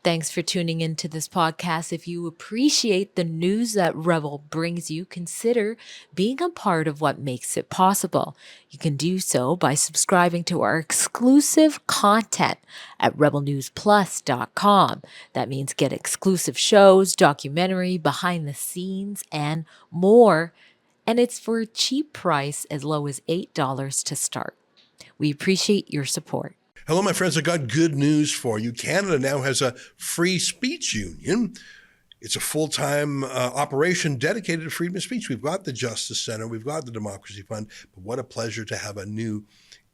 Thanks for tuning into this podcast. If you appreciate the news that Rebel brings you, consider being a part of what makes it possible. You can do so by subscribing to our exclusive content at rebelnewsplus.com. That means get exclusive shows, documentary, behind the scenes, and more. And it's for a cheap price as low as $8 to start. We appreciate your support. Hello, my friends. I got good news for you. Canada now has a free speech union. It's a full-time operation dedicated to freedom of speech. We've got the Justice Center. We've got the Democracy Fund. But what a pleasure to have a new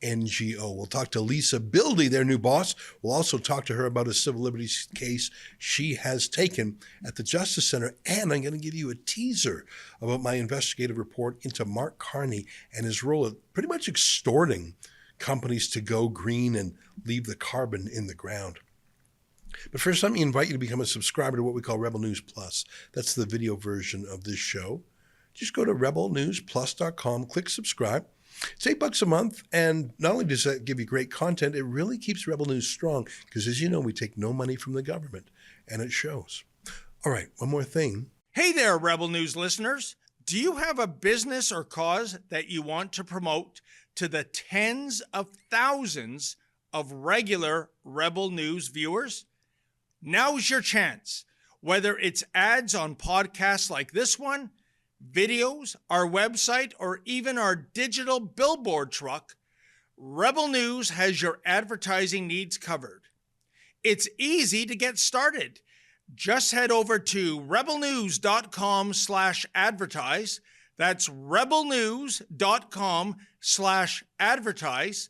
NGO. We'll talk to Lisa Bildy, their new boss. We'll also talk to her about a civil liberties case she has taken at the Justice Center. And I'm going to give you a teaser about my investigative report into Mark Carney and his role at pretty much extorting companies to go green and leave the carbon in the ground. But first, let me invite you to become a subscriber to what we call Rebel News Plus. That's the video version of this show. Just go to rebelnewsplus.com, click subscribe. It's $8 a month, and not only does that give you great content, it really keeps Rebel News strong, because as you know, we take no money from the government, and it shows. All right, one more thing. Hey there, Rebel News listeners. Do you have a business or cause that you want to promote to the tens of thousands of regular Rebel News viewers? Now's your chance. Whether it's ads on podcasts like this one, videos, our website, or even our digital billboard truck, Rebel News has your advertising needs covered. It's easy to get started. Just head over to rebelnews.com/advertise. That's rebelnews.com/advertise.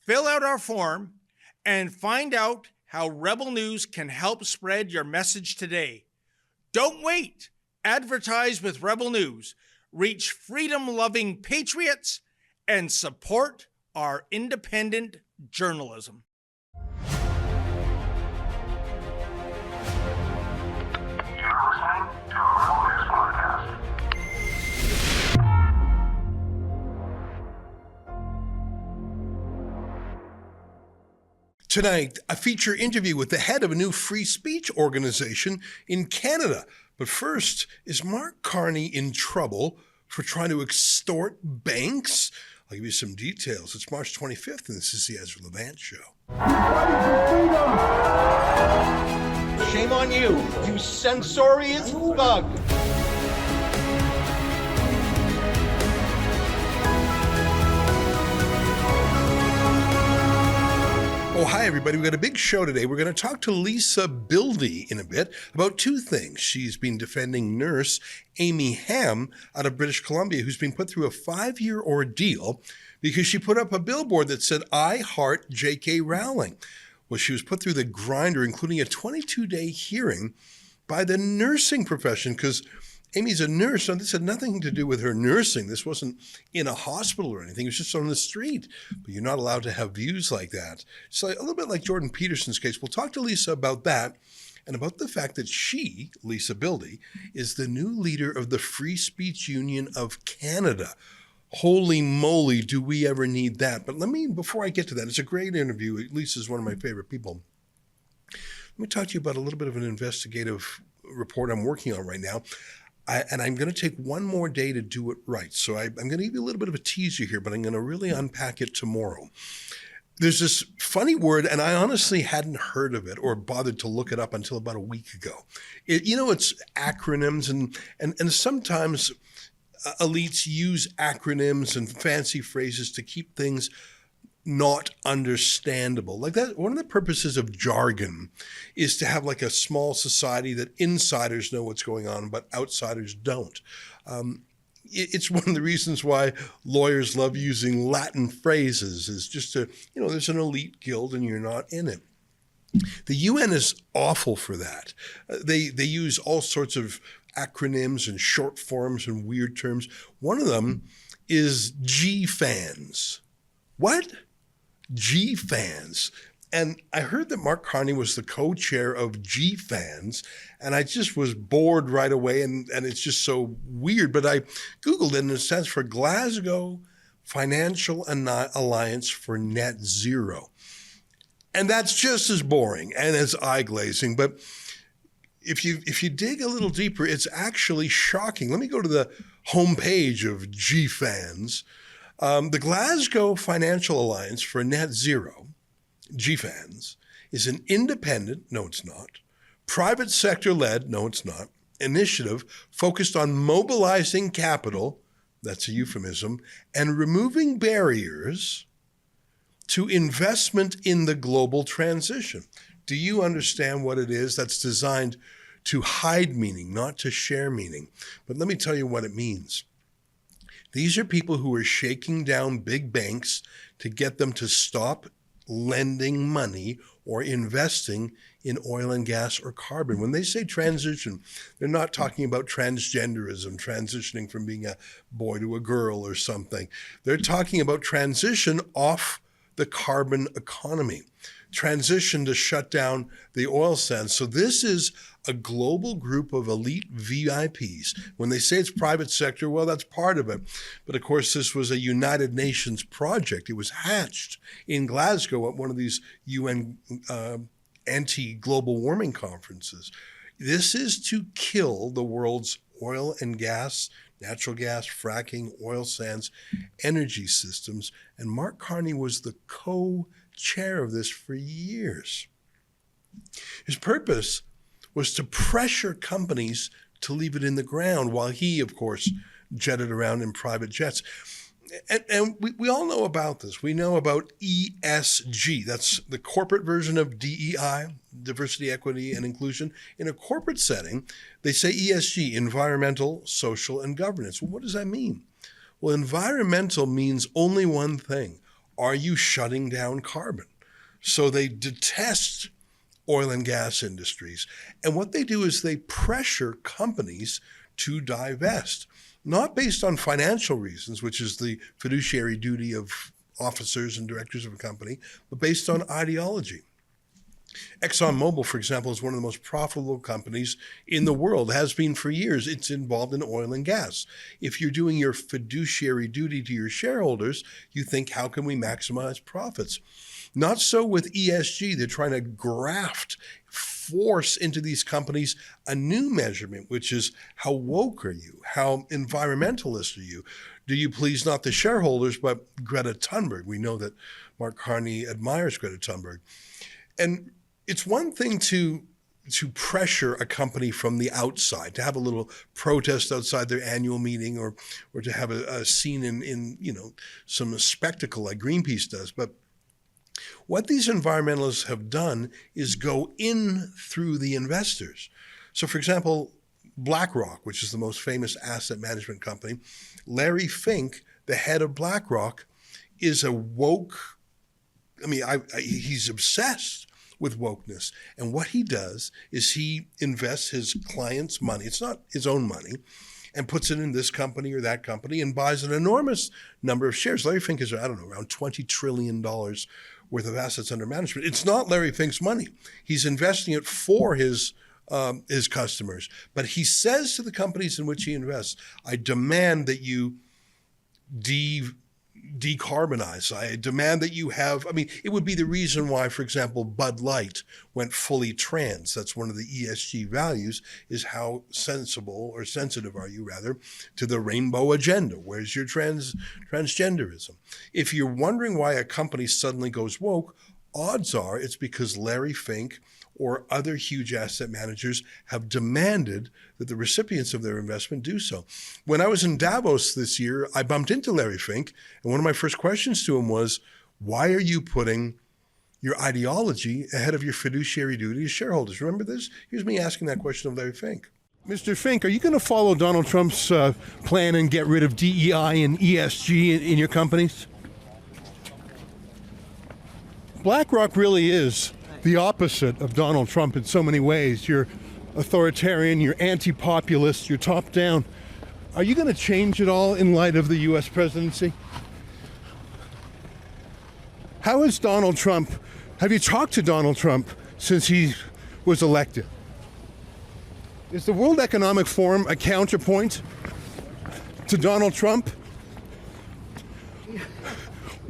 Fill out our form and find out how Rebel News can help spread your message today. Don't wait. Advertise with Rebel News. Reach freedom-loving patriots and support our independent journalism. Tonight, a feature interview with the head of a new free speech organization in Canada. But first, is Mark Carney in trouble for trying to extort banks? I'll give you some details. It's March 25th, and this is the Ezra Levant Show. Shame on you, you censorious thug. Oh, hi, everybody. We've got a big show today. We're going to talk to Lisa Bildy in a bit about two things. She's been defending nurse Amy Ham out of British Columbia, who's been put through a 5-year ordeal because she put up a billboard that said, "I heart J.K. Rowling." Well, she was put through the grinder, including a 22-day hearing by the nursing profession, because Amy's a nurse. Now, this had nothing to do with her nursing. This wasn't in a hospital or anything. It was just on the street. But you're not allowed to have views like that. It's like, a little bit like Jordan Peterson's case. We'll talk to Lisa about that and about the fact that she, Lisa Bildy, is the new leader of the Free Speech Union of Canada. Holy moly, do we ever need that? But before I get to that, it's a great interview. Lisa's one of my favorite people. Let me talk to you about a little bit of an investigative report I'm working on right now. And I'm going to take one more day to do it right. So I'm going to give you a little bit of a teaser here, but I'm going to really unpack it tomorrow. There's this funny word, and I honestly hadn't heard of it or bothered to look it up until about a week ago. It's acronyms, and sometimes elites use acronyms and fancy phrases to keep things not understandable. Like that, one of the purposes of jargon is to have like a small society that insiders know what's going on, but outsiders don't. It's one of the reasons why lawyers love using Latin phrases, is just to, there's an elite guild and you're not in it. The UN is awful for that. They use all sorts of acronyms and short forms and weird terms. One of them is G-fans. What? G-fans. And I heard that Mark Carney was the co-chair of G-fans, and I just was bored right away, and it's just so weird. But I Googled it, and it stands for Glasgow Financial Alliance for Net Zero. And that's just as boring and as eye-glazing. But if you dig a little deeper, it's actually shocking. Let me go to the homepage of GFANZ. The Glasgow Financial Alliance for Net Zero, GFANZ, is an independent, no it's not, private sector-led, no it's not, initiative focused on mobilizing capital, that's a euphemism, and removing barriers to investment in the global transition. Do you understand what it is? That's designed to hide meaning, not to share meaning. But let me tell you what it means. These are people who are shaking down big banks to get them to stop lending money or investing in oil and gas or carbon. When they say transition, they're not talking about transgenderism, transitioning from being a boy to a girl or something. They're talking about transition off the carbon economy, transition to shut down the oil sands. So this is a global group of elite VIPs. When they say it's private sector, well, that's part of it. But of course, this was a United Nations project. It was hatched in Glasgow at one of these UN anti-global warming conferences. This is to kill the world's oil and gas, natural gas, fracking, oil sands, energy systems. And Mark Carney was the co-chair of this for years. His purpose was to pressure companies to leave it in the ground while he, of course, jetted around in private jets. And we all know about this. We know about ESG. That's the corporate version of DEI, diversity, equity, and inclusion. In a corporate setting, they say ESG, environmental, social, and governance. Well, what does that mean? Well, environmental means only one thing. Are you shutting down carbon? So they detest oil and gas industries. And what they do is they pressure companies to divest, not based on financial reasons, which is the fiduciary duty of officers and directors of a company, but based on ideology. ExxonMobil, for example, is one of the most profitable companies in the world, has been for years. It's involved in oil and gas. If you're doing your fiduciary duty to your shareholders, you think, how can we maximize profits? Not so with ESG. They're trying to force into these companies a new measurement, which is how woke are you? How environmentalist are you? Do you please not the shareholders, but Greta Thunberg? We know that Mark Carney admires Greta Thunberg. And it's one thing to pressure a company from the outside, to have a little protest outside their annual meeting or to have a scene in some spectacle like Greenpeace does. But what these environmentalists have done is go in through the investors. So, for example, BlackRock, which is the most famous asset management company, Larry Fink, the head of BlackRock, is a woke, he's obsessed with wokeness. And what he does is he invests his clients' money, it's not his own money, and puts it in this company or that company and buys an enormous number of shares. Larry Fink is, around $20 trillion worth of assets under management. It's not Larry Fink's money. He's investing it for his customers. But he says to the companies in which he invests, I demand that you decarbonize. I demand that you have, it would be the reason why, for example, Bud Light went fully trans. That's one of the ESG values, is how sensible or sensitive are you, rather, to the rainbow agenda. Where's your transgenderism? If you're wondering why a company suddenly goes woke, odds are it's because Larry Fink or other huge asset managers have demanded that the recipients of their investment do so. When I was in Davos this year, I bumped into Larry Fink, and one of my first questions to him was, why are you putting your ideology ahead of your fiduciary duty as shareholders? Remember this? Here's me asking that question of Larry Fink. Mr. Fink, are you going to follow Donald Trump's plan and get rid of DEI and ESG in your companies? BlackRock really is the opposite of Donald Trump in so many ways. You're authoritarian, you're anti-populist, you're top-down. Are you going to change it all in light of the U.S. presidency? How is Donald Trump, have you talked to Donald Trump since he was elected? Is the World Economic Forum a counterpoint to Donald Trump?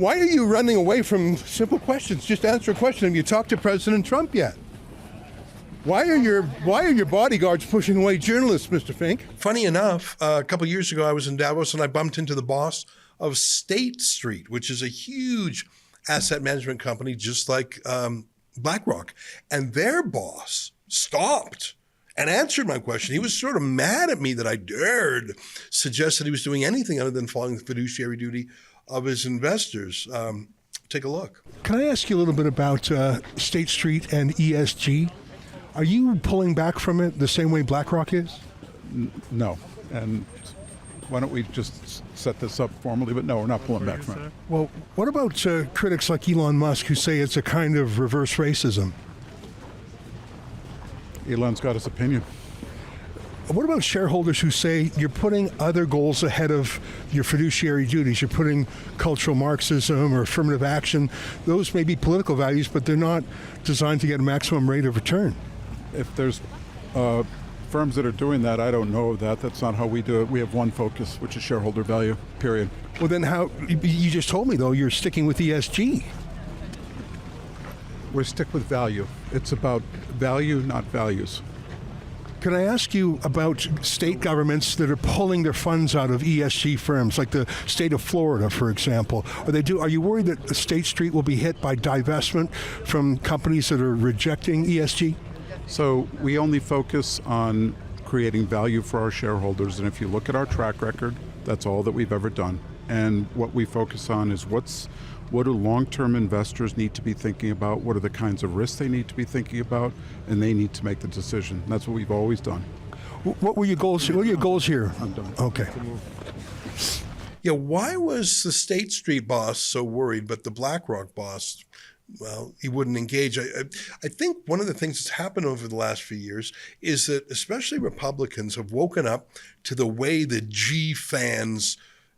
Why are you running away from simple questions? Just answer a question. Have you talked to President Trump yet? Why are your bodyguards pushing away journalists, Mr. Fink? Funny enough, a couple of years ago, I was in Davos and I bumped into the boss of State Street, which is a huge asset management company, just like BlackRock. And their boss stopped and answered my question. He was sort of mad at me that I dared suggest that he was doing anything other than following the fiduciary duty of his investors. Take a look. Can I ask you a little bit about State Street and ESG? Are you pulling back from it the same way BlackRock is? No. And why don't we just set this up formally? But no, we're not pulling back from it. Well, what about critics like Elon Musk who say it's a kind of reverse racism? Elon's got his opinion. What about shareholders who say you're putting other goals ahead of your fiduciary duties? You're putting cultural Marxism or affirmative action. Those may be political values, but they're not designed to get a maximum rate of return. If there's firms that are doing that, I don't know that. That's not how we do it. We have one focus, which is shareholder value, period. Well, then how, you just told me, though, you're sticking with ESG. We stick with value. It's about value, not values. Can I ask you about state governments that are pulling their funds out of ESG firms, like the state of Florida, for example? Are you worried that State Street will be hit by divestment from companies that are rejecting ESG? So we only focus on creating value for our shareholders. And if you look at our track record, that's all that we've ever done. And what we focus on is what do long-term investors need to be thinking about? What are the kinds of risks they need to be thinking about? And they need to make the decision. That's what we've always done. What were your goals? What are your goals here? I'm done. Okay. Yeah, why was the State Street boss so worried, but the BlackRock boss, well, he wouldn't engage? I think one of the things that's happened over the last few years is that especially Republicans have woken up to the way the G fans,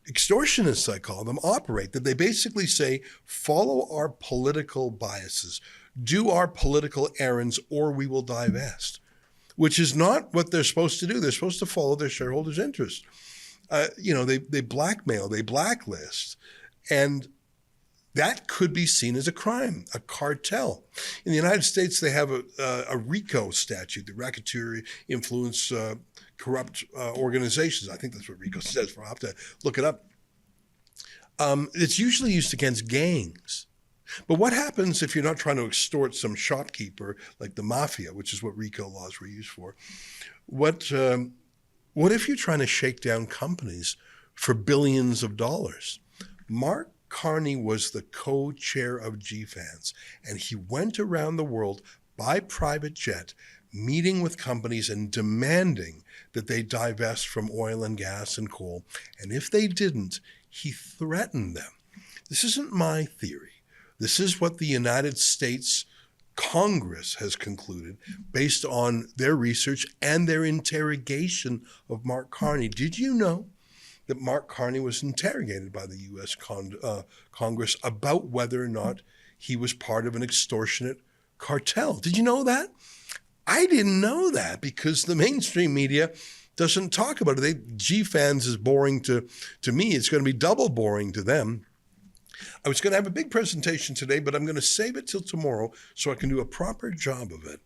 extortionists I call them, operate, that they basically say, follow our political biases, do our political errands, or we will divest, which is not what they're supposed to do. They're supposed to follow their shareholders' interests. They blackmail, they blacklist, and that could be seen as a crime, a cartel. In the United States, they have a RICO statute, the Racketeer Influence Corrupt Organizations. I think that's what RICO stands for. I'll have to look it up. It's usually used against gangs. But what happens if you're not trying to extort some shopkeeper like the mafia, which is what RICO laws were used for? What if you're trying to shake down companies for billions of dollars? Mark Carney was the co-chair of GFANZ, and he went around the world by private jet, meeting with companies and demanding that they divest from oil and gas and coal. And if they didn't, he threatened them. This isn't my theory. This is what the United States Congress has concluded based on their research and their interrogation of Mark Carney. Did you know that Mark Carney was interrogated by the U.S. Congress about whether or not he was part of an extortionate cartel? Did you know that? I didn't know that because the mainstream media doesn't talk about it. GFANZ is boring to me. It's going to be double boring to them. I was going to have a big presentation today, but I'm going to save it till tomorrow so I can do a proper job of it.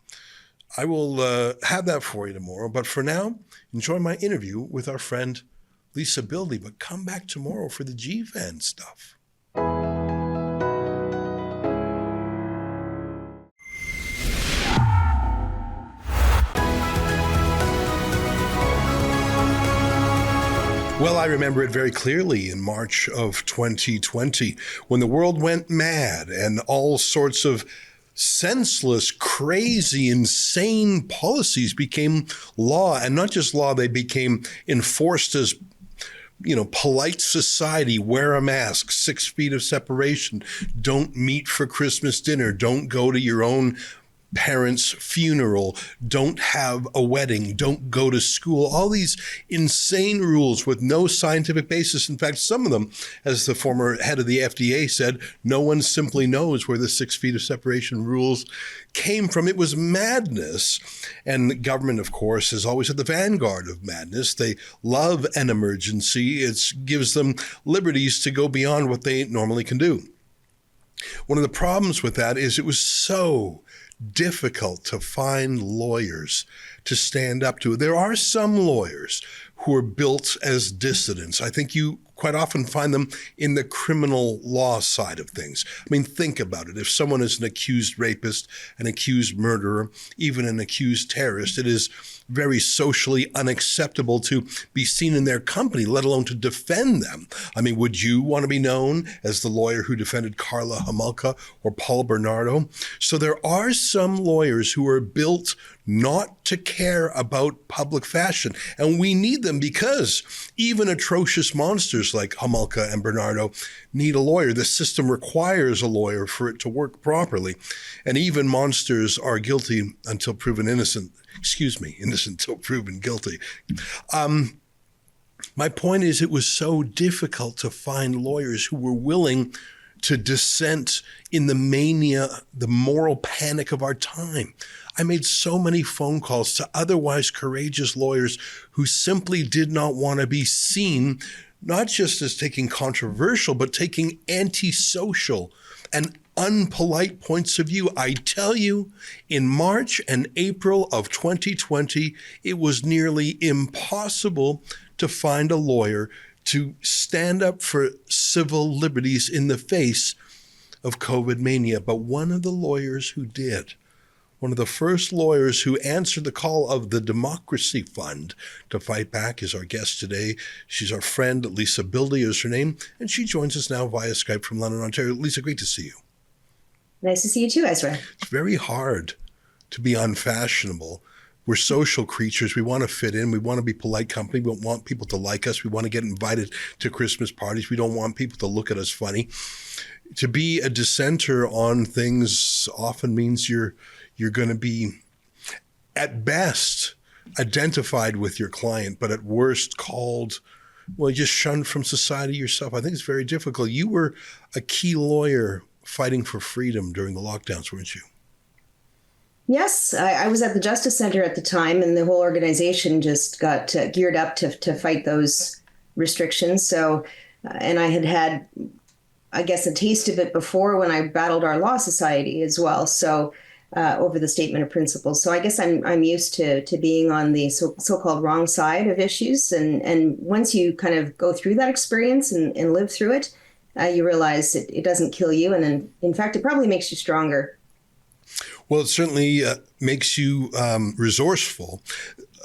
I will have that for you tomorrow. But for now, enjoy my interview with our friend Lisa Bildy. But come back tomorrow for the GFANZ stuff. Well, I remember it very clearly in March of 2020 when the world went mad and all sorts of senseless, crazy, insane policies became law. And not just law, they became enforced as, polite society. Wear a mask, 6 feet of separation, don't meet for Christmas dinner, don't go to your own parents' funeral, don't have a wedding, don't go to school, all these insane rules with no scientific basis. In fact, some of them, as the former head of the FDA said, no one simply knows where the 6 feet of separation rules came from. It was madness. And the government, of course, is always at the vanguard of madness. They love an emergency. It gives them liberties to go beyond what they normally can do. One of the problems with that is it was so difficult to find lawyers to stand up to. There are some lawyers who are built as dissidents. I think you quite often find them in the criminal law side of things. I mean, think about it. If someone is an accused rapist, an accused murderer, even an accused terrorist, it is very socially unacceptable to be seen in their company, let alone to defend them. I mean, would you want to be known as the lawyer who defended Carla Homolka or Paul Bernardo? So there are some lawyers who are built not to care about public fashion. And we need them because even atrocious monsters like Homolka and Bernardo need a lawyer. The system requires a lawyer for it to work properly. And even monsters are guilty until proven innocent. Innocent until proven guilty. My point is, it was so difficult to find lawyers who were willing to dissent in the mania, the moral panic of our time. I made so many phone calls to otherwise courageous lawyers who simply did not want to be seen, not just as taking controversial, but taking antisocial and unpolite points of view. I tell you, in March and April of 2020, it was nearly impossible to find a lawyer to stand up for civil liberties in the face of COVID mania. But one of the lawyers who did, one of the first lawyers who answered the call of the Democracy Fund to fight back, is our guest today. She's our friend, Lisa Bildy is her name, and she joins us now via Skype from London, Ontario. Lisa, great to see you. Nice to see you too, Ezra. It's very hard to be unfashionable. We're social creatures. We want to fit in. We want to be polite company. We don't want people to like us. We want to get invited to Christmas parties. We don't want people to look at us funny. To be a dissenter on things often means you're going to be, at best, identified with your client, but at worst called, well, just shunned from society yourself. I think it's very difficult. You were a key lawyer fighting for freedom during the lockdowns, weren't you? Yes, I was at the Justice Center at the time, and the whole organization just got geared up to fight those restrictions. So, and I had, I guess, a taste of it before when I battled our law society as well. So, over the statement of principles. So I guess I'm used to being on the so-called wrong side of issues. And once you kind of go through that experience and live through it, you realize it doesn't kill you. And in fact, it probably makes you stronger. Well, it certainly makes you resourceful.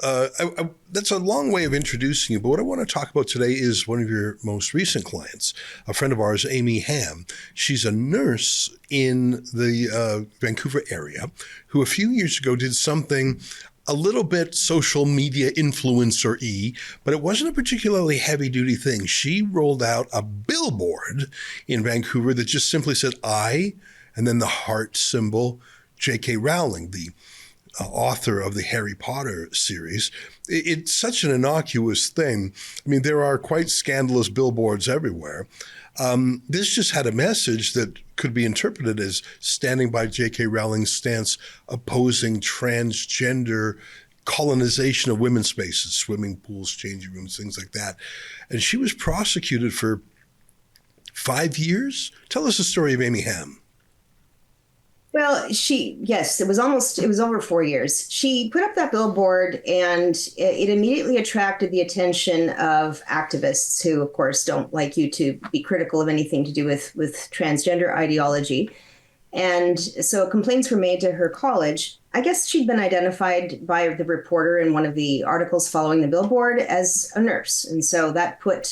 That's a long way of introducing you, but what I want to talk about today is one of your most recent clients, a friend of ours, Amy Ham. She's a nurse in the Vancouver area who a few years ago did something a little bit social media influencer-y, but it wasn't a particularly heavy-duty thing. She rolled out a billboard in Vancouver that just simply said, I, and then the heart symbol, J.K. Rowling, the author of the Harry Potter series. It's such an innocuous thing. I mean, there are quite scandalous billboards everywhere. This just had a message that could be interpreted as standing by J.K. Rowling's stance opposing transgender colonization of women's spaces, swimming pools, changing rooms, things like that. And she was prosecuted for 5 years. Tell us the story of Amy Ham. Well, it was over 4 years. She put up that billboard, and it immediately attracted the attention of activists who, of course, don't like you to be critical of anything to do with transgender ideology. And so complaints were made to her college. I guess she'd been identified by the reporter in one of the articles following the billboard as a nurse. And so that put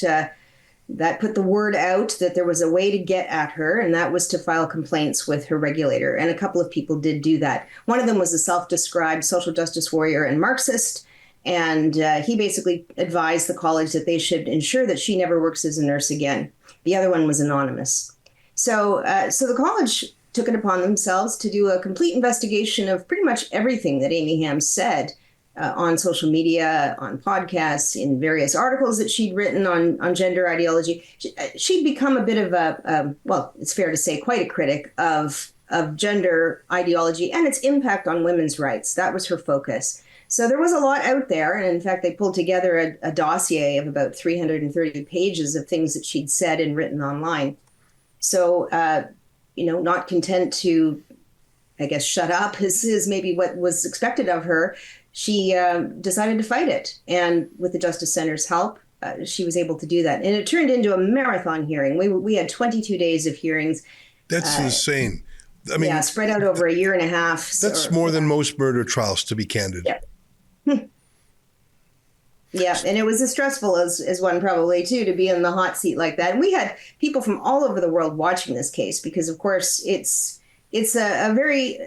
the word out that there was a way to get at her, and that was to file complaints with her regulator. And a couple of people did do that. One of them was a self-described social justice warrior and Marxist, and he basically advised the college that they should ensure that she never works as a nurse again. The other one was anonymous. So the college took it upon themselves to do a complete investigation of pretty much everything that Amy Ham said on social media, on podcasts, in various articles that she'd written on gender ideology. She'd become a bit of well, it's fair to say, quite a critic of gender ideology and its impact on women's rights. That was her focus. So there was a lot out there. And in fact, they pulled together a dossier of about 330 pages of things that she'd said and written online. So, not content to, I guess, shut up is maybe what was expected of her, she decided to fight it. And with the Justice Center's help, she was able to do that. And it turned into a marathon hearing. We had 22 days of hearings. That's insane. I mean, spread out over a year and a half. That's more than most murder trials, to be candid. Yeah. Yeah, and it was as stressful as one probably, too, to be in the hot seat like that. And we had people from all over the world watching this case because, of course, it's a very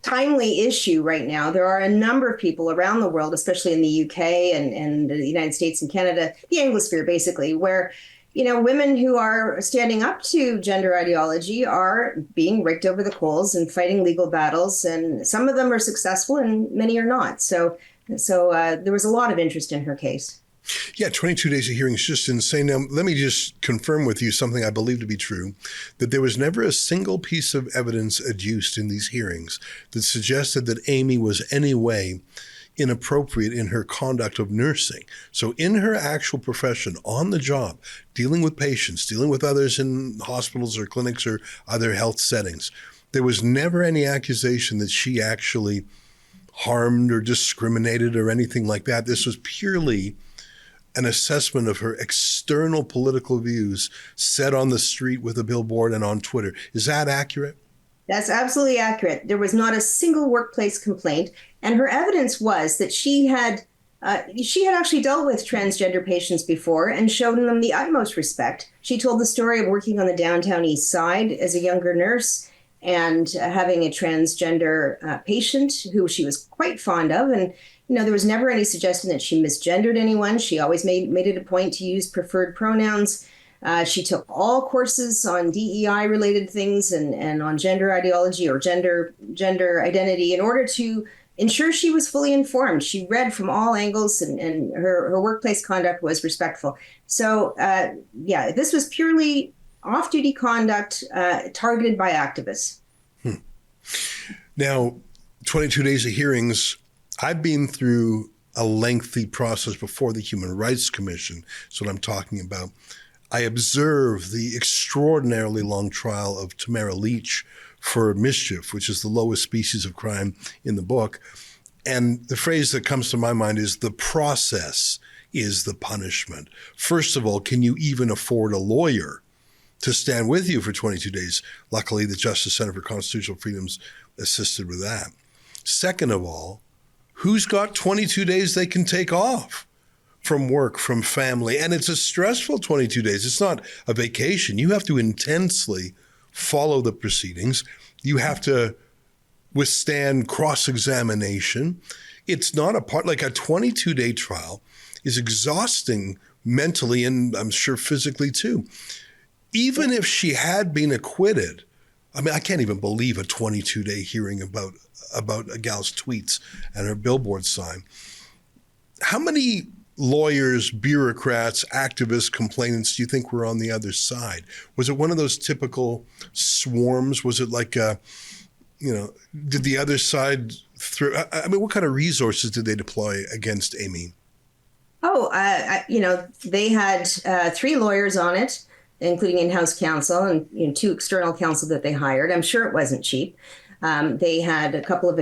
timely issue right now. There are a number of people around the world, especially in the UK and the United States and Canada, the Anglosphere, basically, where women who are standing up to gender ideology are being raked over the coals and fighting legal battles. And some of them are successful and many are not. So there was a lot of interest in her case. Yeah, 22 days of hearings, just insane. Now, let me just confirm with you something I believe to be true, that there was never a single piece of evidence adduced in these hearings that suggested that Amy was any way inappropriate in her conduct of nursing. So in her actual profession, on the job, dealing with patients, dealing with others in hospitals or clinics or other health settings, there was never any accusation that she actually harmed or discriminated or anything like that. This was purely an assessment of her external political views said on the street with a billboard and on Twitter. Is that accurate? That's absolutely accurate. There was not a single workplace complaint. And her evidence was that she had actually dealt with transgender patients before and shown them the utmost respect. She told the story of working on the downtown east side as a younger nurse and having a transgender patient who she was quite fond of. And, there was never any suggestion that she misgendered anyone. She always made it a point to use preferred pronouns. She took all courses on DEI-related things and on gender ideology or gender identity in order to ensure she was fully informed. She read from all angles and her workplace conduct was respectful. So, this was purely off-duty conduct targeted by activists. Now, 22 days of hearings, I've been through a lengthy process before the Human Rights Commission. That's what I'm talking about. I observed the extraordinarily long trial of Tamara Leach for mischief, which is the lowest species of crime in the book. And the phrase that comes to my mind is the process is the punishment. First of all, can you even afford a lawyer to stand with you for 22 days? Luckily, the Justice Center for Constitutional Freedoms assisted with that. Second of all, who's got 22 days they can take off from work, from family? And it's a stressful 22 days. It's not a vacation. You have to intensely follow the proceedings. You have to withstand cross-examination. It's not like a 22-day trial is exhausting mentally and I'm sure physically too. Even if she had been acquitted, I mean, I can't even believe a 22-day hearing about a gal's tweets and her billboard sign. How many lawyers, bureaucrats, activists, complainants do you think were on the other side? Was it one of those typical swarms? Was it like, did the other side what kind of resources did they deploy against Amy? They had 3 lawyers on it, including in-house counsel and 2 external counsel that they hired. I'm sure it wasn't cheap. They had a couple of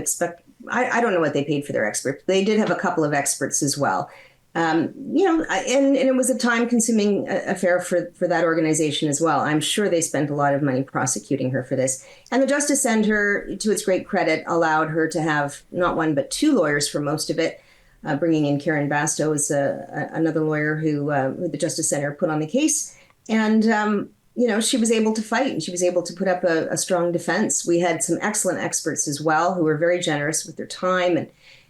I don't know what they paid for their experts. They did have a couple of experts as well. And it was a time-consuming affair for that organization as well. I'm sure they spent a lot of money prosecuting her for this. And the Justice Center, to its great credit, allowed her to have not 1 but 2 lawyers for most of it, bringing in Karen Bastow as another lawyer who the Justice Center put on the case. And she was able to fight and she was able to put up a strong defense. We had some excellent experts as well who were very generous with their time.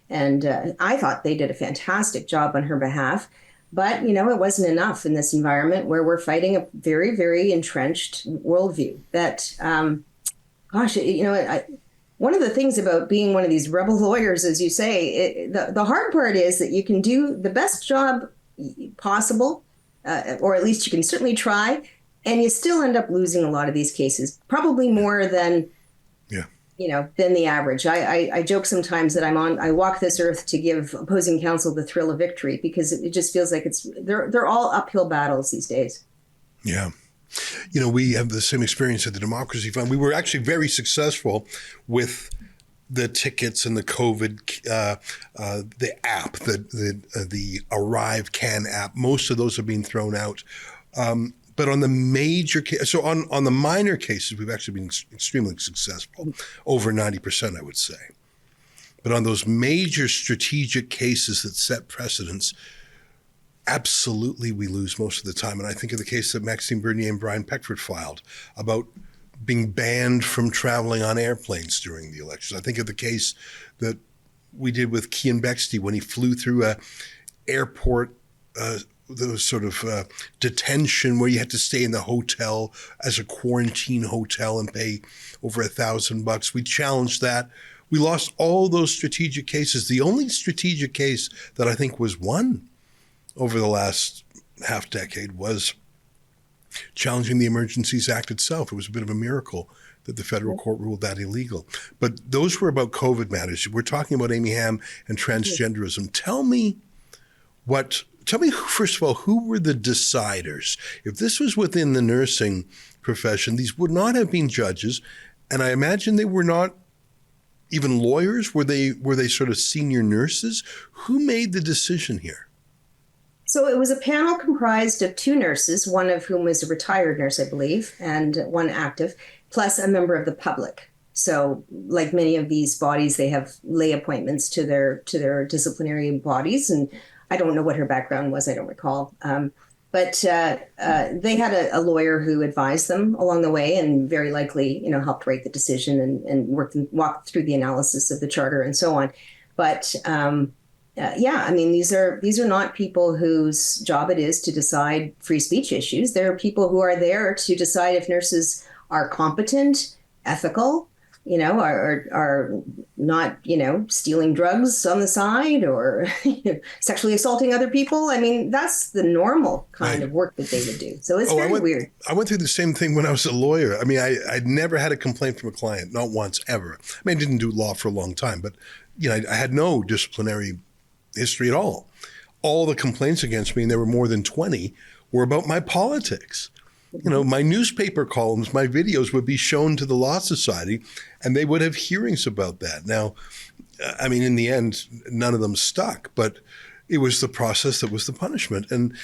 And I thought they did a fantastic job on her behalf. But, it wasn't enough in this environment where we're fighting a very, very entrenched worldview that, Gosh, one of the things about being one of these rebel lawyers, as you say, the hard part is that you can do the best job possible, or at least you can certainly try, and you still end up losing a lot of these cases, probably more than than the average. I joke sometimes that I walk this earth to give opposing counsel the thrill of victory, because it just feels like they're all uphill battles these days. Yeah. We have the same experience at the Democracy Fund. We were actually very successful with the tickets and the COVID, the app, the Arrive Can app. Most of those have been thrown out. But on the major case, so on the minor cases, we've actually been extremely successful, over 90%, I would say. But on those major strategic cases that set precedents, absolutely we lose most of the time. And I think of the case that Maxime Bernier and Brian Peckford filed about being banned from traveling on airplanes during the elections. I think of the case that we did with Cian Bexty when he flew through a airport those sort of detention where you had to stay in the hotel as a quarantine hotel and pay over $1,000. We challenged that. We lost all those strategic cases. The only strategic case that I think was won over the last half decade was challenging the Emergencies Act itself. It was a bit of a miracle that the federal court ruled that illegal. But those were about COVID matters. We're talking about Amy Hamm and transgenderism. Tell me, first of all, who were the deciders? If this was within the nursing profession, these would not have been judges, and I imagine they were not even lawyers. Were they sort of senior nurses? Who made the decision here? So it was a panel comprised of two nurses, one of whom was a retired nurse, I believe, and one active, plus a member of the public. So like many of these bodies, they have lay appointments to their disciplinary bodies, and I don't know what her background was. I don't recall. But they had a lawyer who advised them along the way, and very likely, helped write the decision and walked through the analysis of the charter and so on. But these are not people whose job it is to decide free speech issues. They're people who are there to decide if nurses are competent, ethical, are not, stealing drugs on the side or sexually assaulting other people. I mean, that's the normal kind of work that they would do. So it's very weird. I went through the same thing when I was a lawyer. I mean, I'd never had a complaint from a client, not once, ever. I mean, I didn't do law for a long time, but, I had no disciplinary history at all. All the complaints against me, and there were more than 20, were about my politics. My newspaper columns, my videos would be shown to the Law Society, and they would have hearings about that. Now, I mean, in the end, none of them stuck, but it was the process that was the punishment. And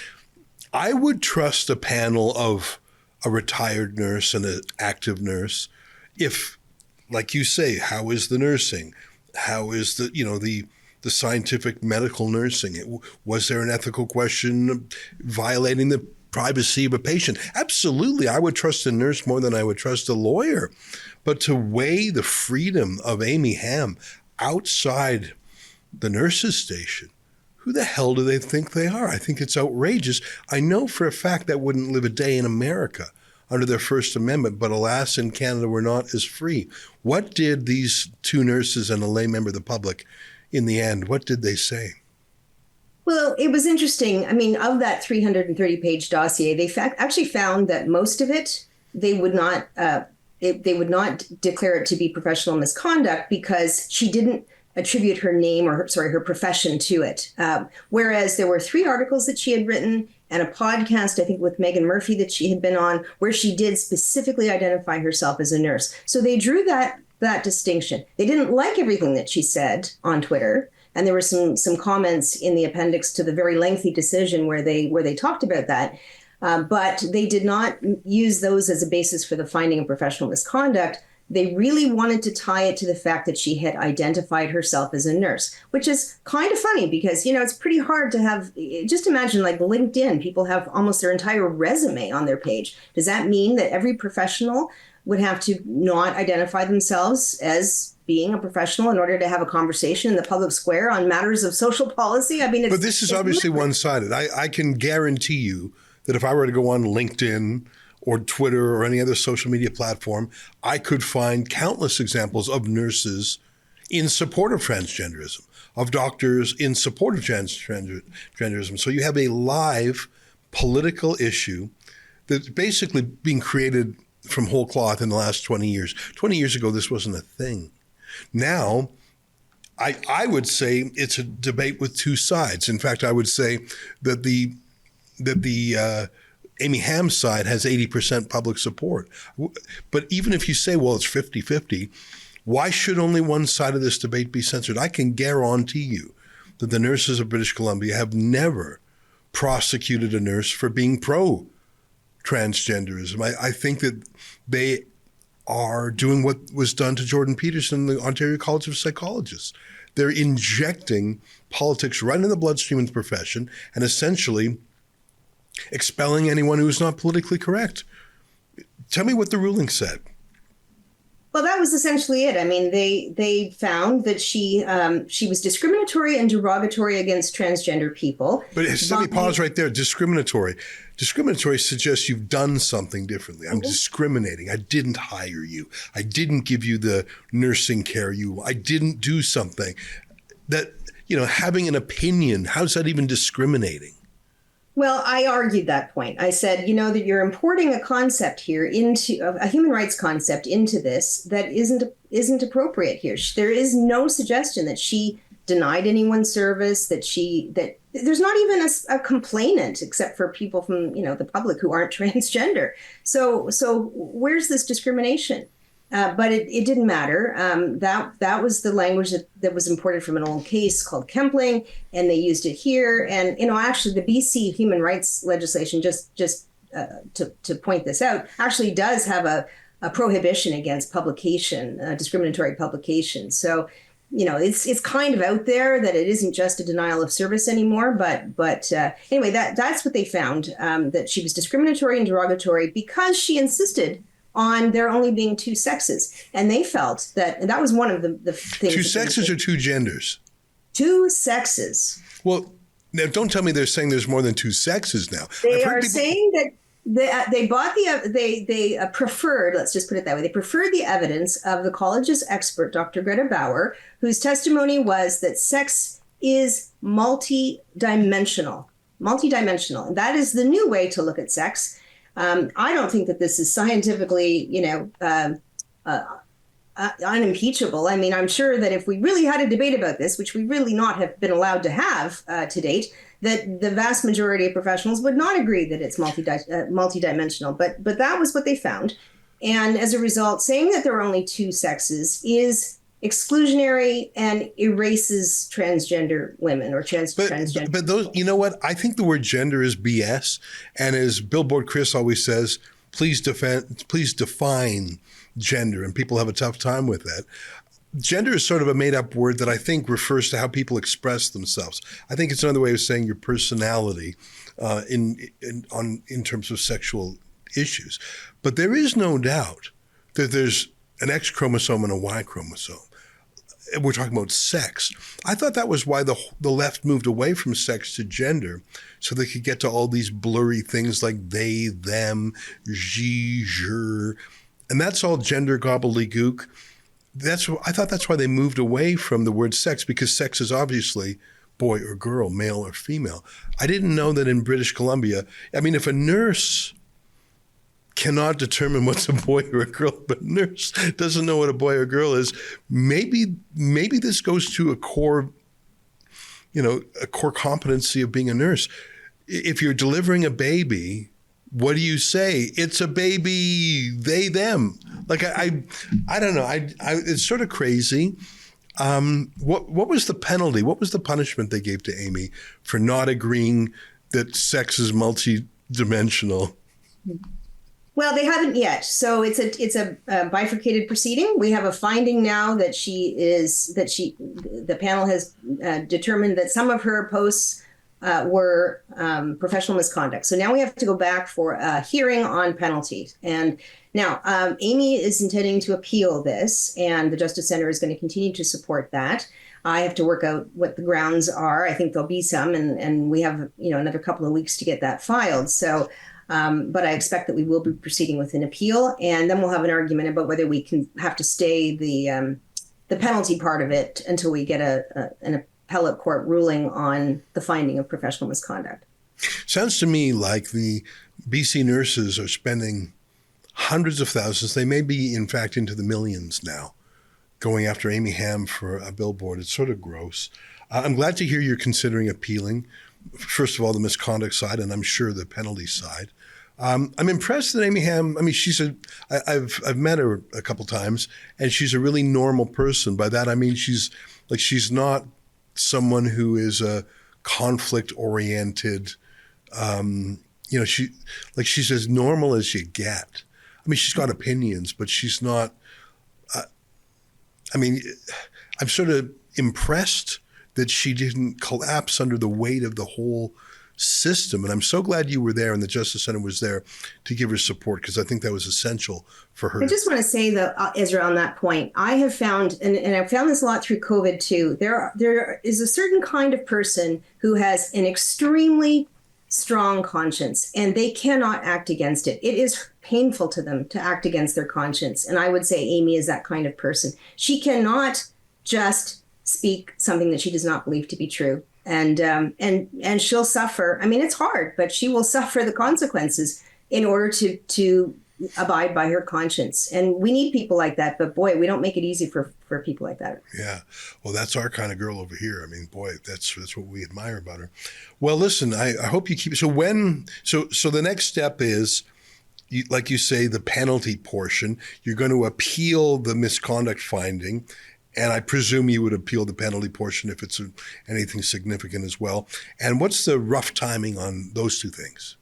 I would trust a panel of a retired nurse and an active nurse if, like you say, how is the nursing? How is the scientific medical nursing? Was there an ethical question violating the privacy of a patient? Absolutely. I would trust a nurse more than I would trust a lawyer. But to weigh the freedom of Amy Hamm outside the nurses' station, who the hell do they think they are? I think it's outrageous. I know for a fact that wouldn't live a day in America under their First Amendment, but alas, in Canada, we're not as free. What did these two nurses and a lay member of the public, in the end, what did they say? Well, it was interesting. I mean, of that 330-page dossier, they actually found that most of it, they would not declare it to be professional misconduct because she didn't attribute her name or her profession to it. Whereas there were 3 articles that she had written and a podcast, I think, with Megan Murphy that she had been on, where she did specifically identify herself as a nurse. So they drew that distinction. They didn't like everything that she said on Twitter. And there were some comments in the appendix to the very lengthy decision where they talked about that. But they did not use those as a basis for the finding of professional misconduct. They really wanted to tie it to the fact that she had identified herself as a nurse, which is kind of funny because, it's pretty hard to have, just imagine like LinkedIn, people have almost their entire resume on their page. Does that mean that every professional would have to not identify themselves as being a professional in order to have a conversation in the public square on matters of social policy? I mean, but this is obviously one-sided. I can guarantee you that if I were to go on LinkedIn or Twitter or any other social media platform, I could find countless examples of nurses in support of transgenderism, of doctors in support of transgenderism. So you have a live political issue that's basically being created from whole cloth in the last 20 years. 20 years ago, this wasn't a thing. Now, I would say it's a debate with two sides. In fact, I would say that the Amy Hamm side has 80% public support. But even if you say, well, it's 50-50, why should only one side of this debate be censored? I can guarantee you that the nurses of British Columbia have never prosecuted a nurse for being pro-transgenderism. I think that they are doing what was done to Jordan Peterson, the Ontario College of Psychologists. They're injecting politics right in the bloodstream of the profession and essentially expelling anyone who is not politically correct. Tell me what the ruling said. Well, that was essentially it. I mean, they found that she was discriminatory and derogatory against transgender people. But let me pause right there. Discriminatory. Discriminatory suggests you've done something differently. I'm discriminating. I didn't hire you. I didn't give you the nursing care I didn't do something. That, having an opinion, how's that even discriminating? Well, I argued that point. I said, that you're importing a concept here into a human rights concept into this that isn't appropriate here. There is no suggestion that she denied anyone service, that there's not even a complainant except for people from, the public who aren't transgender. So where's this discrimination? But it didn't matter. That was the language that was imported from an old case called Kempling, and they used it here. And actually, the BC human rights legislation, just to point this out, actually does have a prohibition against publication, discriminatory publication. So, it's kind of out there that it isn't just a denial of service anymore. But anyway, that's what they found, that she was discriminatory and derogatory because she insisted on there only being two sexes. And they felt that was one of the things. Two sexes or two genders? Two sexes. Well, now don't tell me they're saying there's more than two sexes now. They are saying that they preferred, let's just put it that way, they preferred the evidence of the college's expert, Dr. Greta Bauer, whose testimony was that sex is multidimensional. And that is the new way to look at sex. I don't think that this is scientifically, unimpeachable. I mean, I'm sure that if we really had a debate about this, which we really not have been allowed to have to date, that the vast majority of professionals would not agree that it's multidimensional. But that was what they found. And as a result, saying that there are only two sexes is exclusionary and erases transgender women or transgender. But those, you know what? I think the word gender is BS. And as Billboard Chris always says, please define gender. And people have a tough time with that. Gender is sort of a made-up word that I think refers to how people express themselves. I think it's another way of saying your personality in terms of sexual issues. But there is no doubt that there's an X chromosome and a Y chromosome. We're talking about sex. I thought that was why the left moved away from sex to gender, so they could get to all these blurry things like they, them, she, her, and that's all gender gobbledygook. I thought that's why they moved away from the word sex, because sex is obviously boy or girl, male or female. I didn't know that in British Columbia. I mean, if a nurse cannot determine what's a boy or a girl, but a nurse doesn't know what a boy or girl is, maybe this goes to a core competency of being a nurse. If you're delivering a baby, what do you say? It's a baby, they, them. Like, I don't know. It's sort of crazy. What was the penalty? What was the punishment they gave to Amy for not agreeing that sex is multidimensional? Well, they haven't yet. So it's a bifurcated proceeding. We have a finding now that the panel has determined that some of her posts were professional misconduct. So now we have to go back for a hearing on penalties. And now Amy is intending to appeal this, and the Justice Center is going to continue to support that. I have to work out what the grounds are. I think there'll be some, and we have another couple of weeks to get that filed. So But I expect that we will be proceeding with an appeal, and then we'll have an argument about whether we can have to stay the penalty part of it until we get an appellate court ruling on the finding of professional misconduct. Sounds to me like the BC nurses are spending hundreds of thousands. They may be, in fact, into the millions now, going after Amy Ham for a billboard. It's sort of gross. I'm glad to hear you're considering appealing, first of all, the misconduct side, and I'm sure the penalty side. I'm impressed that Amy Ham, I mean, I've met her a couple times, and she's a really normal person. By that, I mean, she's not someone who is a conflict-oriented, she's as normal as you get. I mean, she's got opinions, but she's not, I'm sort of impressed that she didn't collapse under the weight of the whole system. And I'm so glad you were there and the Justice Center was there to give her support, because I think that was essential for her. I just want to say, though, Ezra, on that point, I have found, and I've found this a lot through COVID too, there is a certain kind of person who has an extremely strong conscience, and they cannot act against it. It is painful to them to act against their conscience. And I would say Amy is that kind of person. She cannot just speak something that she does not believe to be true. And she'll suffer. I mean, it's hard, but she will suffer the consequences in order to abide by her conscience. And we need people like that. But boy, we don't make it easy for people like that. Yeah. Well, that's our kind of girl over here. I mean, boy, that's what we admire about her. Well, listen, I hope you keep, so the next step is, like you say, the penalty portion. You're going to appeal the misconduct finding. And I presume you would appeal the penalty portion if it's anything significant as well. And what's the rough timing on those two things?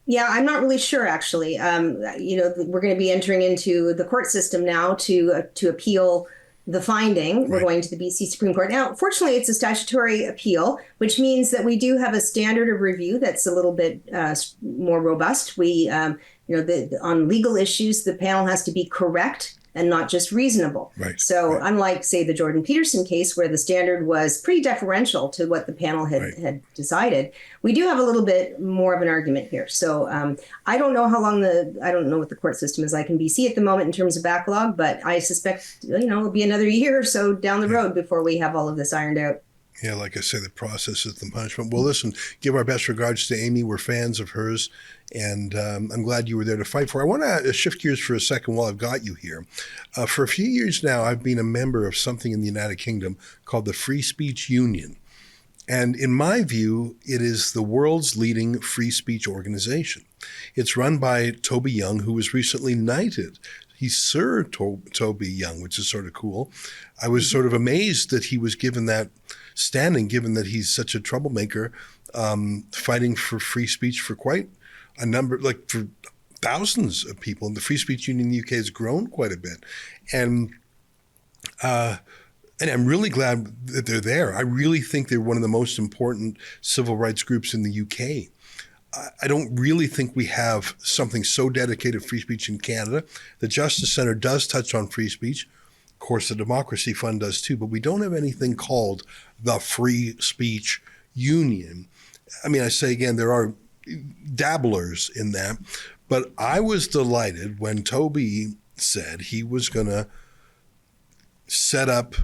Yeah, I'm not really sure, actually. We're going to be entering into the court system now to appeal the finding. We're going to the BC Supreme Court. Now, fortunately, it's a statutory appeal, which means that we do have a standard of review that's a little bit more robust. On legal issues, the panel has to be correct and not just reasonable. Right. So unlike, say, the Jordan Peterson case, where the standard was pretty deferential to what the panel had decided, we do have a little bit more of an argument here. So I don't know how long I don't know what the court system is like in BC at the moment in terms of backlog, but I suspect, it'll be another year or so down the road before we have all of this ironed out. Yeah, like I say, the process is the punishment. Well, listen, give our best regards to Amy. We're fans of hers, and I'm glad you were there to fight for her. I want to shift gears for a second while I've got you here. For a few years now, I've been a member of something in the United Kingdom called the Free Speech Union. And in my view, it is the world's leading free speech organization. It's run by Toby Young, who was recently knighted. He's Sir Toby Young, which is sort of cool. I was sort of amazed that he was given that standing, given that he's such a troublemaker, fighting for free speech for quite a number, like for thousands of people. And the Free Speech Union in the UK has grown quite a bit. And I'm really glad that they're there. I really think they're one of the most important civil rights groups in the UK. I don't really think we have something so dedicated to free speech in Canada. The Justice Center does touch on free speech. Of course, the Democracy Fund does too, but we don't have anything called the Free Speech Union. I mean, I say again, there are dabblers in that, but I was delighted when Toby said he was going to set up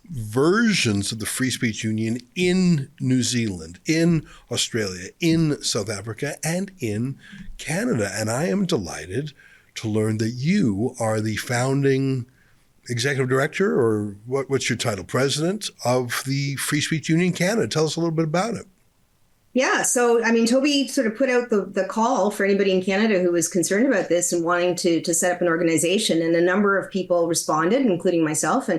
versions of the Free Speech Union in New Zealand, in Australia, in South Africa, and in Canada. And I am delighted to learn that you are the founding executive director, or what's your title, president of the Free Speech Union Canada. Tell us a little bit about it. Yeah. So, I mean, Toby sort of put out the call for anybody in Canada who was concerned about this and wanting to set up an organization. And a number of people responded, including myself.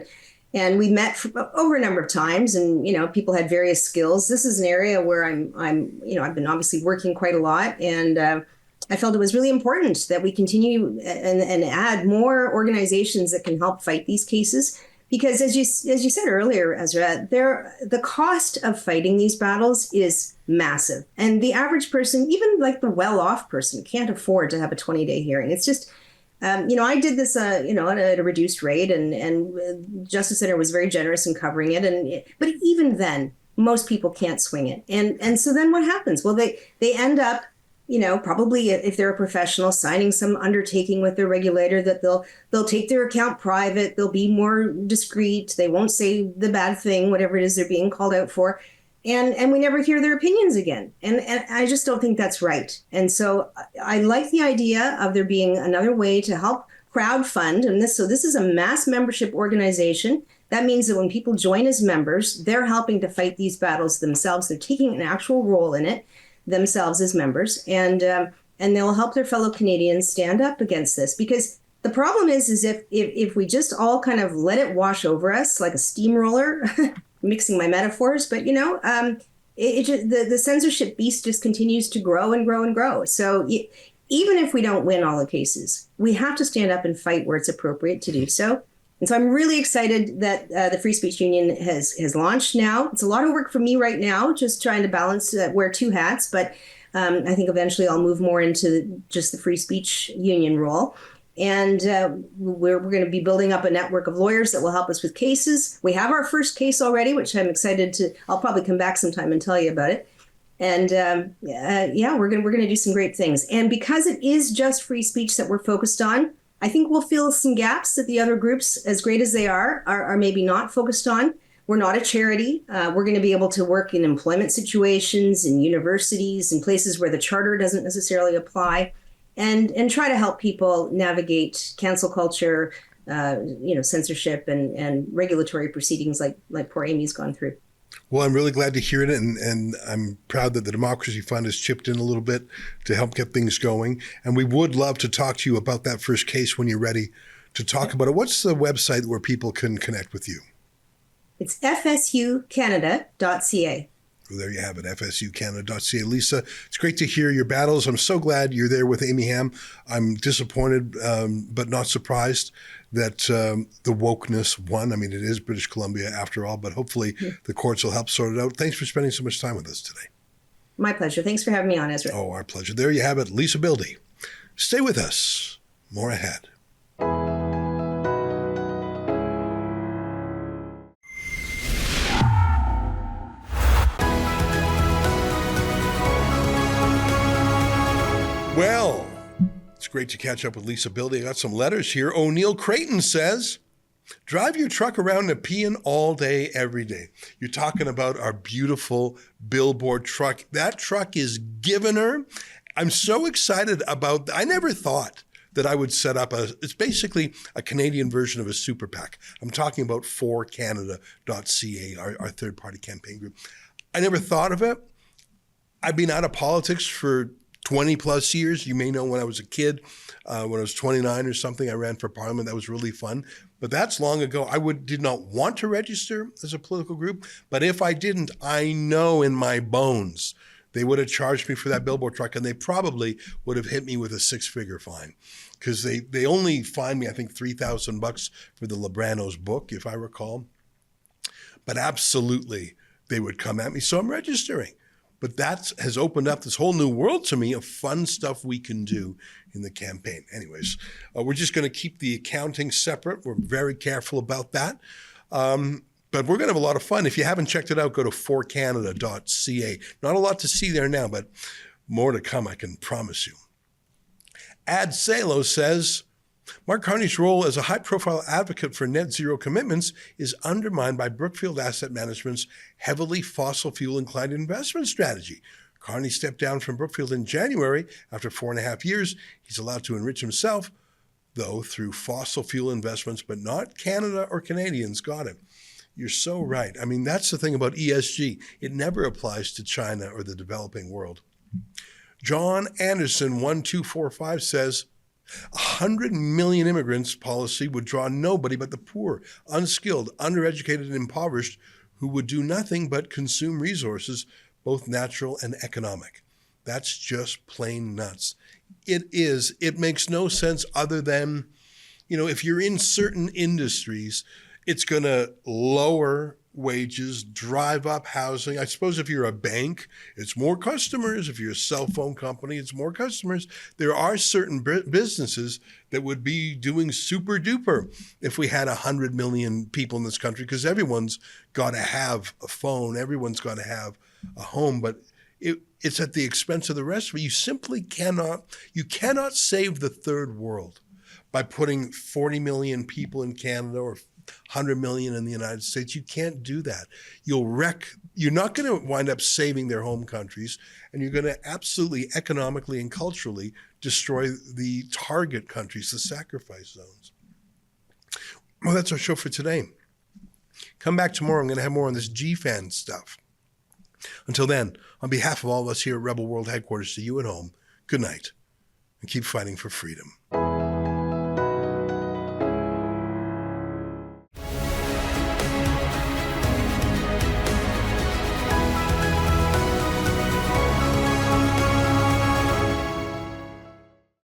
And we met over a number of times, and, people had various skills. This is an area where I've been obviously working quite a lot. And I felt it was really important that we continue and add more organizations that can help fight these cases. Because as you said earlier, Ezra, the cost of fighting these battles is massive. And the average person, even like the well-off person, can't afford to have a 20-day hearing. It's just, I did this, at a reduced rate, and Justice Center was very generous in covering it. But even then, most people can't swing it. And so then what happens? Well, they end up probably if they're a professional, signing some undertaking with their regulator that they'll take their account private, they'll be more discreet, they won't say the bad thing, whatever it is they're being called out for. And we never hear their opinions again. And I just don't think that's right. And so I like the idea of there being another way to help crowdfund. And this is a mass membership organization. That means that when people join as members, they're helping to fight these battles themselves. They're taking an actual role in it themselves as members. And they'll help their fellow Canadians stand up against this. Because the problem is if we just all kind of let it wash over us like a steamroller, mixing my metaphors, but the censorship beast just continues to grow and grow and grow. So even if we don't win all the cases, we have to stand up and fight where it's appropriate to do so. And so I'm really excited that the Free Speech Union has launched now. It's a lot of work for me right now, just trying to balance, wear two hats, but I think eventually I'll move more into just the Free Speech Union role. And we're going to be building up a network of lawyers that will help us with cases. We have our first case already, which I'm excited to. I'll probably come back sometime and tell you about it. And we're going to do some great things. And because it is just free speech that we're focused on, I think we'll fill some gaps that the other groups, as great as they are maybe not focused on. We're not a charity. We're going to be able to work in employment situations, in universities, in places where the charter doesn't necessarily apply. And try to help people navigate cancel culture, censorship and regulatory proceedings like poor Amy's gone through. Well, I'm really glad to hear it, and I'm proud that the Democracy Fund has chipped in a little bit to help get things going. And we would love to talk to you about that first case when you're ready to talk about it. What's the website where people can connect with you? It's fsucanada.ca. Well, there you have it, fsucanada.ca. Lisa, it's great to hear your battles. I'm so glad you're there with Amy Ham. I'm disappointed, but not surprised that the wokeness won. I mean, it is British Columbia after all, but hopefully the courts will help sort it out. Thanks for spending so much time with us today. My pleasure. Thanks for having me on, Ezra. Oh, our pleasure. There you have it, Lisa Bildy. Stay with us. More ahead. Well, it's great to catch up with Lisa Bildy. I got some letters here. O'Neill Creighton says, drive your truck around Nepean all day, every day. You're talking about our beautiful billboard truck. That truck is giving her. I'm so excited about, I never thought that I would set up it's basically a Canadian version of a super PAC. I'm talking about forcanada.ca, our third-party campaign group. I never thought of it. I've been out of politics for 20 plus years. You may know when I was a kid, when I was 29 or something, I ran for parliament. That was really fun. But that's long ago. I did not want to register as a political group. But if I didn't, I know in my bones they would have charged me for that billboard truck, and they probably would have hit me with a six-figure fine, because they only fined me, I think, $3,000 for the Lebranos book, if I recall. But absolutely, they would come at me. So I'm registering. But that has opened up this whole new world to me of fun stuff we can do in the campaign. Anyways, we're just going to keep the accounting separate. We're very careful about that. But we're going to have a lot of fun. If you haven't checked it out, go to forcanada.ca. Not a lot to see there now, but more to come, I can promise you. Ad Salo says, Mark Carney's role as a high-profile advocate for net zero commitments is undermined by Brookfield Asset Management's heavily fossil fuel-inclined investment strategy. Carney stepped down from Brookfield in January after 4.5 years. He's allowed to enrich himself, though, through fossil fuel investments, but not Canada or Canadians. Got it. You're so right. I mean, that's the thing about ESG. It never applies to China or the developing world. John Anderson, 1245, says, 100 million immigrants policy would draw nobody but the poor, unskilled, undereducated, and impoverished who would do nothing but consume resources, both natural and economic. That's just plain nuts. It is. It makes no sense other than, if you're in certain industries, it's going to lower wages, drive up housing. I suppose if you're a bank, it's more customers. If you're a cell phone company, it's more customers. There are certain businesses that would be doing super duper if we had 100 million people in this country, because everyone's got to have a phone. Everyone's got to have a home. But it's at the expense of the rest of it. You simply cannot save the third world by putting 40 million people in Canada or 100 million in the United States. You can't do that. You're not going to wind up saving their home countries, and you're going to absolutely economically and culturally destroy the target countries, the sacrifice zones. Well, that's our show for today. Come back tomorrow. I'm going to have more on this GFAN stuff. Until then, on behalf of all of us here at Rebel World Headquarters, to you at home, good night, and keep fighting for freedom.